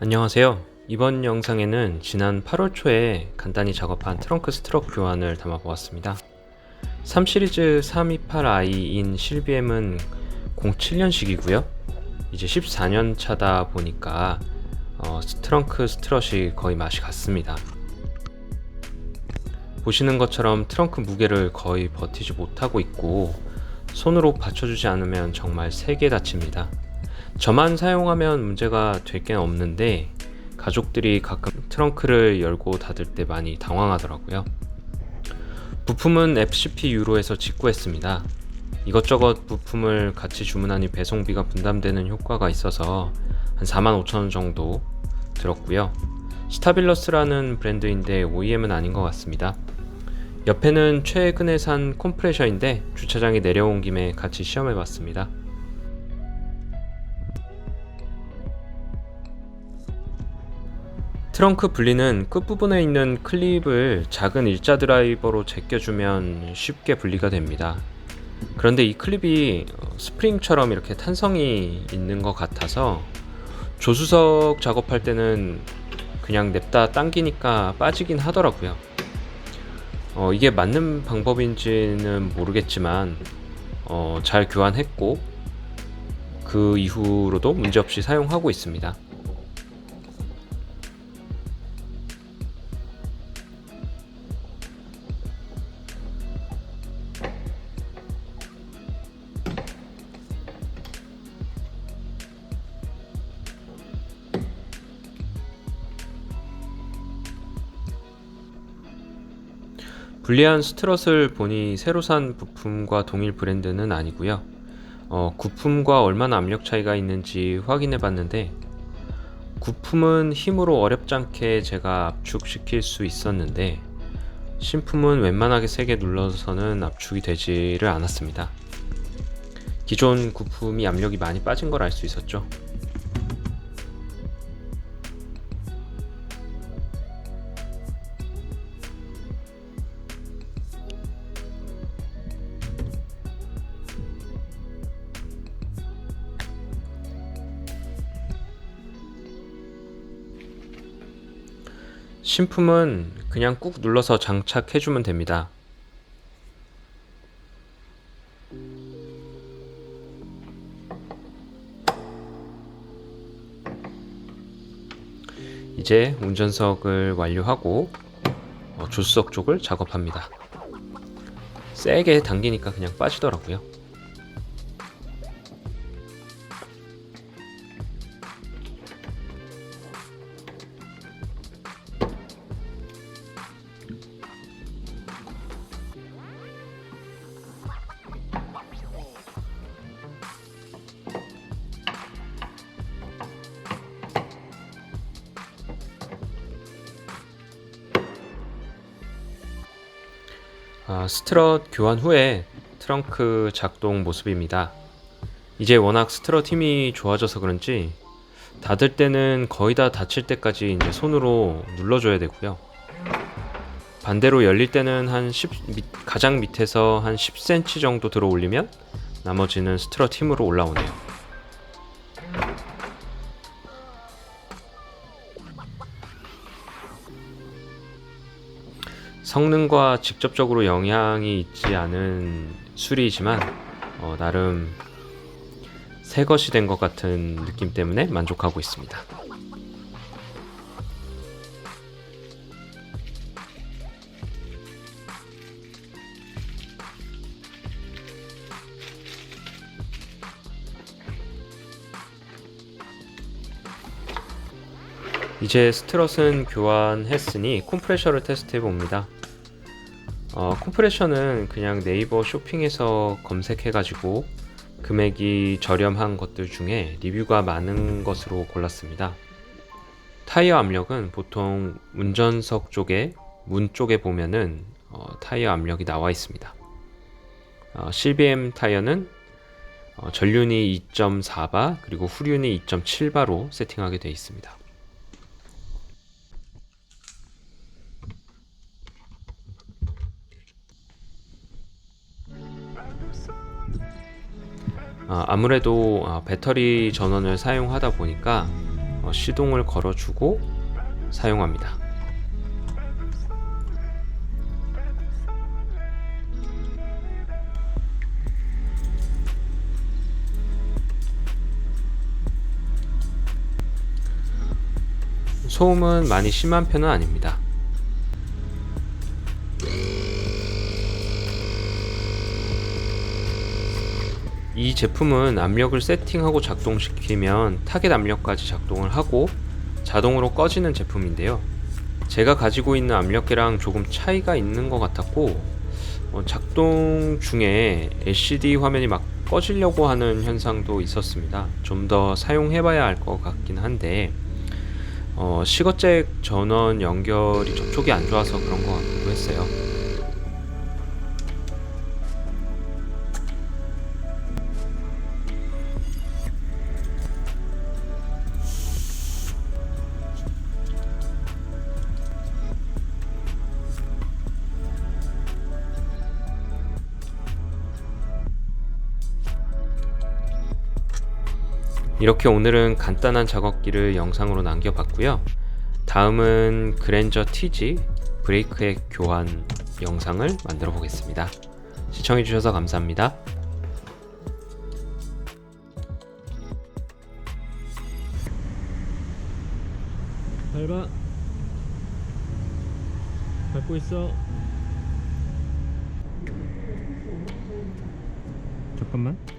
안녕하세요. 이번 영상에는 지난 8월 초에 간단히 작업한 트렁크 스트럭 교환을 담아보았습니다. 3 시리즈 328i인 실비엠은 07년식이고요. 이제 14년 차다 보니까 트렁크 스트럿이 거의 맛이 같습니다. 보시는 것처럼 트렁크 무게를 거의 버티지 못하고 있고 손으로 받쳐주지 않으면 정말 세게 다칩니다. 저만 사용하면 문제가 될 게 없는데 가족들이 가끔 트렁크를 열고 닫을 때 많이 당황하더라고요. 부품은 FCP 유로에서 직구했습니다. 이것저것 부품을 같이 주문하니 배송비가 분담되는 효과가 있어서 한 45,000원 정도 들었고요. 스타빌러스라는 브랜드인데 OEM은 아닌 것 같습니다. 옆에는 최근에 산 컴프레셔인데 주차장에 내려온 김에 같이 시험해봤습니다. 트렁크 분리는 끝부분에 있는 클립을 작은 일자 드라이버로 제껴주면 쉽게 분리가 됩니다. 그런데 이 클립이 스프링처럼 이렇게 탄성이 있는 것 같아서 조수석 작업할 때는 그냥 냅다 당기니까 빠지긴 하더라고요. 이게 맞는 방법인지는 모르겠지만 잘 교환했고 그 이후로도 문제없이 사용하고 있습니다. 분리한 스트럿을 보니 새로 산 부품과 동일 브랜드는 아니고요. 구품과 얼마나 압력 차이가 있는지 확인해 봤는데 구품은 힘으로 어렵지 않게 제가 압축시킬 수 있었는데 신품은 웬만하게 세게 눌러서는 압축이 되지를 않았습니다. 기존 구품이 압력이 많이 빠진 걸 알 수 있었죠. 신품은 그냥 꾹 눌러서 장착해주면 됩니다. 이제 운전석을 완료하고 조수석 쪽을 작업합니다. 세게 당기니까 그냥 빠지더라고요. 스트럿 교환 후에 트렁크 작동 모습입니다. 이제 워낙 스트럿 힘이 좋아져서 그런지 닫을 때는 거의 다 닫힐 때까지 이제 손으로 눌러줘야 되고요. 반대로 열릴 때는 가장 밑에서 한 10cm 정도 들어 올리면 나머지는 스트럿 힘으로 올라오네요. 성능과 직접적으로 영향이 있지 않은 수리이지만 나름 새 것이 된 것 같은 느낌 때문에 만족하고 있습니다. 이제 스트럿은 교환했으니 컴프레셔를 테스트해 봅니다. 컴프레셔는 그냥 네이버 쇼핑에서 검색해가지고 금액이 저렴한 것들 중에 리뷰가 많은 것으로 골랐습니다. 타이어 압력은 보통 운전석 쪽에 문 쪽에 보면은 타이어 압력이 나와 있습니다. CBM 타이어는 전륜이 2.4바 그리고 후륜이 2.7바로 세팅하게 되어 있습니다. 아무래도 배터리 전원을 사용하다 보니까 시동을 걸어주고 사용합니다. 소음은 많이 심한 편은 아닙니다. 이 제품은 압력을 세팅하고 작동시키면 타겟 압력까지 작동을 하고 자동으로 꺼지는 제품인데요. 제가 가지고 있는 압력계랑 조금 차이가 있는 것 같았고 작동 중에 LCD 화면이 막 꺼지려고 하는 현상도 있었습니다. 좀 더 사용해봐야 할 것 같긴 한데 시거잭 전원 연결이 접촉이 안 좋아서 그런 것 같기도 했어요. 이렇게 오늘은 간단한 작업기를 영상으로 남겨봤고요. 다음은 그랜저 TG 브레이크액 교환 영상을 만들어 보겠습니다. 시청해주셔서 감사합니다. 밟아. 밟고 있어. 잠깐만.